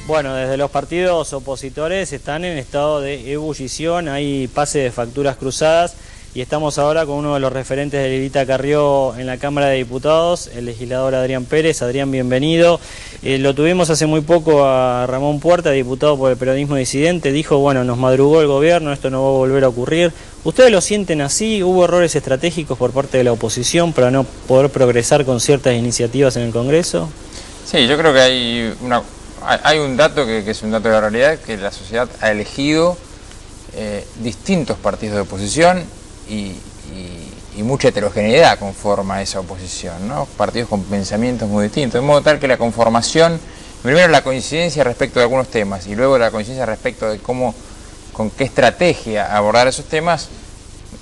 Bueno, desde los partidos opositores están en estado de ebullición, hay pase de facturas cruzadas y estamos ahora con uno de los referentes de Lilita Carrió en la Cámara de Diputados, el legislador Adrián Pérez. Adrián, bienvenido. Lo tuvimos hace muy poco a Ramón Puerta, diputado por el peronismo disidente. Dijo, bueno, nos madrugó el gobierno, esto no va a volver a ocurrir. ¿Ustedes lo sienten así? ¿Hubo errores estratégicos por parte de la oposición para no poder progresar con ciertas iniciativas en el Congreso? Sí, yo creo que hay un dato que es un dato de la realidad, que la sociedad ha elegido distintos partidos de oposición y mucha heterogeneidad conforma esa oposición, ¿no? Partidos con pensamientos muy distintos, de modo tal que la conformación, primero la coincidencia respecto de algunos temas y luego la coincidencia respecto de con qué estrategia abordar esos temas,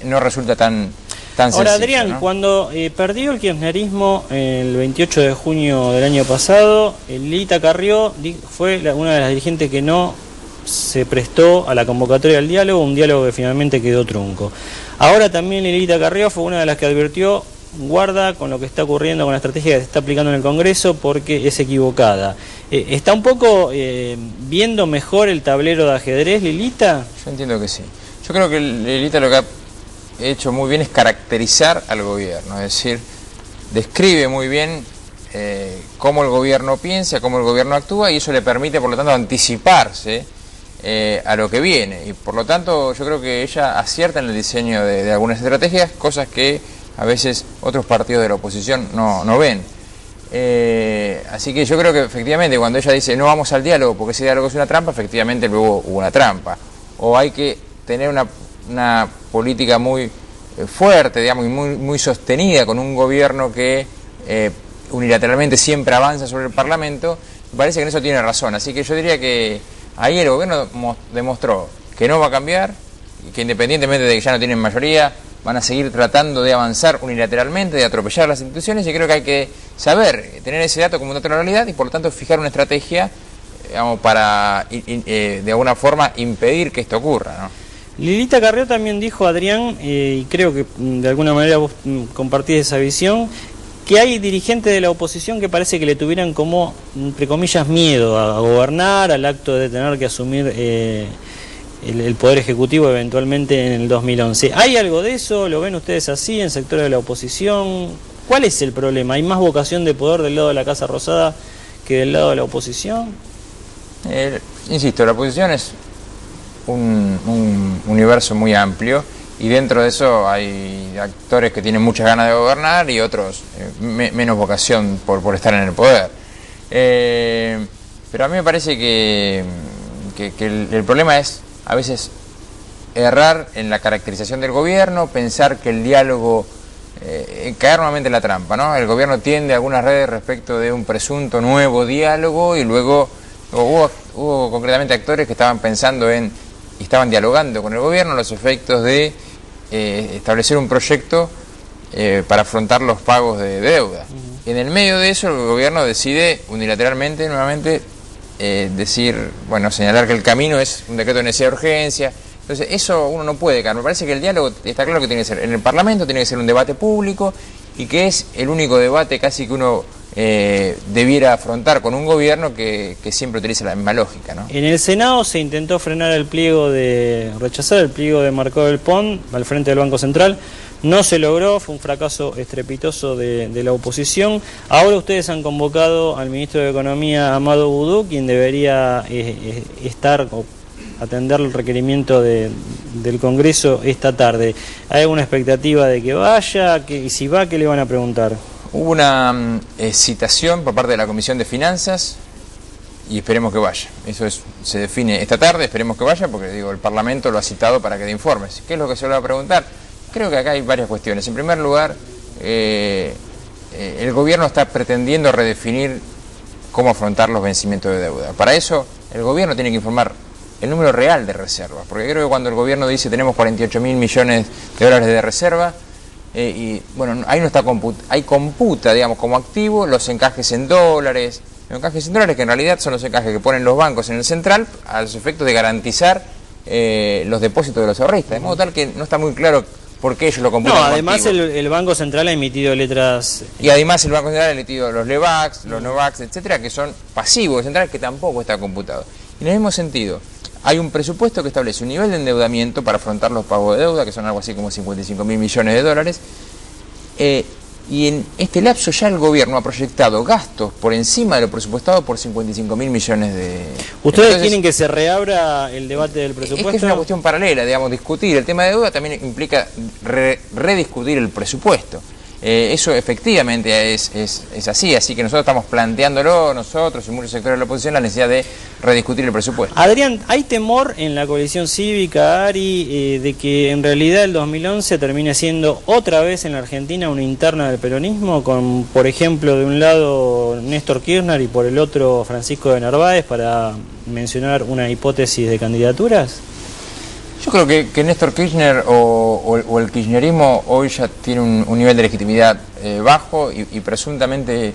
no resulta tan sencillo. Ahora, Adrián, ¿no? Cuando perdió el kirchnerismo el 28 de junio del año pasado, Lilita Carrió fue una de las dirigentes que no se prestó a la convocatoria del diálogo, un diálogo que finalmente quedó trunco. Ahora también Lilita Carrió fue una de las que advirtió, guarda con lo que está ocurriendo, con la estrategia que se está aplicando en el Congreso, porque es equivocada. ¿Está un poco viendo mejor el tablero de ajedrez, Lilita? Yo entiendo que sí. Yo creo que Lilita lo que ha hecho muy bien es caracterizar al gobierno, es decir, describe muy bien cómo el gobierno piensa, cómo el gobierno actúa, y eso le permite, por lo tanto, anticiparse a lo que viene. Y por lo tanto, yo creo que ella acierta en el diseño de algunas estrategias, cosas que a veces otros partidos de la oposición no ven. Así que yo creo que efectivamente cuando ella dice no vamos al diálogo porque ese diálogo es una trampa, efectivamente luego hubo una trampa. O hay que tener una política muy fuerte, digamos, y muy sostenida con un gobierno que unilateralmente siempre avanza sobre el Parlamento. Me parece que en eso tiene razón. Así que yo diría que ahí el gobierno demostró que no va a cambiar y que independientemente de que ya no tienen mayoría, van a seguir tratando de avanzar unilateralmente, de atropellar las instituciones, y creo que hay que saber, tener ese dato como un dato de la realidad y por lo tanto fijar una estrategia, digamos, para de alguna forma impedir que esto ocurra, ¿no? Lilita Carrió también dijo, Adrián, y creo que de alguna manera vos compartís esa visión, que hay dirigentes de la oposición que parece que le tuvieran como, entre comillas, miedo a gobernar, al acto de tener que asumir el Poder Ejecutivo eventualmente en el 2011. ¿Hay algo de eso? ¿Lo ven ustedes así en sectores de la oposición? ¿Cuál es el problema? ¿Hay más vocación de poder del lado de la Casa Rosada que del lado de la oposición? Insisto, la oposición es un universo muy amplio y dentro de eso hay actores que tienen muchas ganas de gobernar y otros menos vocación por estar en el poder. Pero a mí me parece que el problema es a veces errar en la caracterización del gobierno, pensar que el diálogo, caer nuevamente en la trampa, ¿no? El gobierno tiende a algunas redes respecto de un presunto nuevo diálogo y luego hubo concretamente actores que estaban pensando y estaban dialogando con el gobierno los efectos de establecer un proyecto para afrontar los pagos de deuda. Y en el medio de eso el gobierno decide unilateralmente nuevamente señalar que el camino es un decreto de necesidad de urgencia. Entonces eso uno no puede caer. Me parece que el diálogo está claro que tiene que ser en el Parlamento, tiene que ser un debate público y que es el único debate casi que uno debiera afrontar con un gobierno que siempre utiliza la misma lógica, ¿no? En el Senado se intentó frenar rechazar el pliego de Marcó del Pont al frente del Banco Central. No se logró, fue un fracaso estrepitoso de la oposición. Ahora ustedes han convocado al ministro de Economía, Amado Boudou, quien debería atender el requerimiento del Congreso esta tarde. ¿Hay alguna expectativa de que vaya? Y si va, ¿qué le van a preguntar? Hubo una citación por parte de la Comisión de Finanzas y esperemos que vaya. Eso se define esta tarde, esperemos que vaya porque el Parlamento lo ha citado para que dé informes. ¿Qué es lo que se le va a preguntar? Creo que acá hay varias cuestiones. En primer lugar, el gobierno está pretendiendo redefinir cómo afrontar los vencimientos de deuda. Para eso, el gobierno tiene que informar el número real de reservas, porque creo que cuando el gobierno dice tenemos 48.000 millones de dólares de reserva, ahí no está ahí computa, digamos, como activo los encajes en dólares, que en realidad son los encajes que ponen los bancos en el central a los efectos de garantizar los depósitos de los ahorristas, de modo tal que no está muy claro porque ellos lo computan. No, además el Banco Central ha emitido letras... Y además el Banco Central ha emitido los LEVAX, los NOVAX, etcétera, que son pasivos centrales que tampoco está computado. Y en el mismo sentido, hay un presupuesto que establece un nivel de endeudamiento para afrontar los pagos de deuda, que son algo así como 55.000 millones de dólares, y en este lapso ya el gobierno ha proyectado gastos por encima de lo presupuestado por 55.000 millones de... ¿Ustedes Entonces, quieren que se reabra el debate del presupuesto? Es que es una cuestión paralela, digamos, discutir el tema de deuda también implica rediscutir el presupuesto. Eso efectivamente es así que nosotros estamos planteándolo, nosotros y muchos sectores de la oposición, la necesidad de rediscutir el presupuesto. Adrián, ¿hay temor en la coalición cívica, Ari, de que en realidad el 2011 termine siendo otra vez en la Argentina una interna del peronismo, con, por ejemplo, de un lado Néstor Kirchner y por el otro Francisco de Narváez, para mencionar una hipótesis de candidaturas? Yo creo que Néstor Kirchner o el kirchnerismo hoy ya tiene un nivel de legitimidad bajo y presuntamente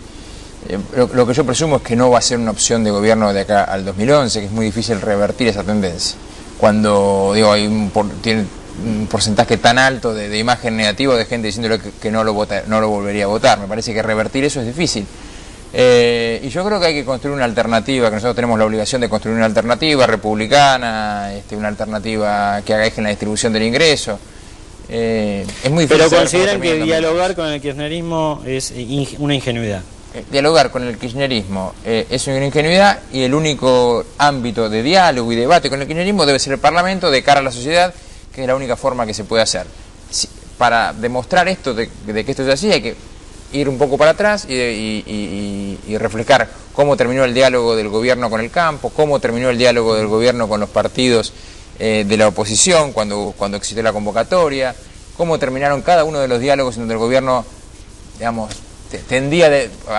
lo que yo presumo es que no va a ser una opción de gobierno de acá al 2011, que es muy difícil revertir esa tendencia. Cuando digo hay tiene un porcentaje tan alto de imagen negativa de gente diciéndole que no lo volvería a votar, me parece que revertir eso es difícil. Y yo creo que hay que construir una alternativa, que nosotros tenemos la obligación de construir una alternativa republicana, una alternativa que haga eje en la distribución del ingreso. Es muy difícil. Pero consideran que dialogar con el kirchnerismo es una ingenuidad. Dialogar con el kirchnerismo es una ingenuidad, y el único ámbito de diálogo y debate con el kirchnerismo debe ser el Parlamento de cara a la sociedad, que es la única forma que se puede hacer. Para demostrar esto, de que esto es así, hay que ir un poco para atrás y reflejar cómo terminó el diálogo del gobierno con el campo, cómo terminó el diálogo del gobierno con los partidos de la oposición cuando existió la convocatoria, cómo terminaron cada uno de los diálogos en donde el gobierno, digamos,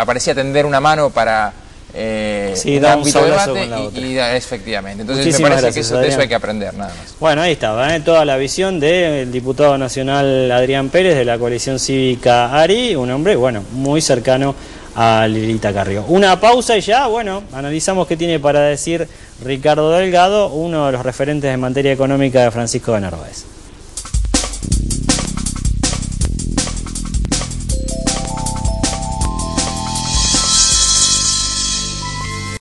parecía tender una mano para un ámbito de debate y efectivamente. Entonces muchísimas me parece gracias, que de eso hay que aprender, nada más. Bueno, ahí estaba, toda la visión del diputado nacional Adrián Pérez de la coalición cívica ARI, un hombre, bueno, muy cercano a Lilita Carrió. Una pausa y ya, bueno, analizamos qué tiene para decir Ricardo Delgado, uno de los referentes en materia económica de Francisco de Narváez.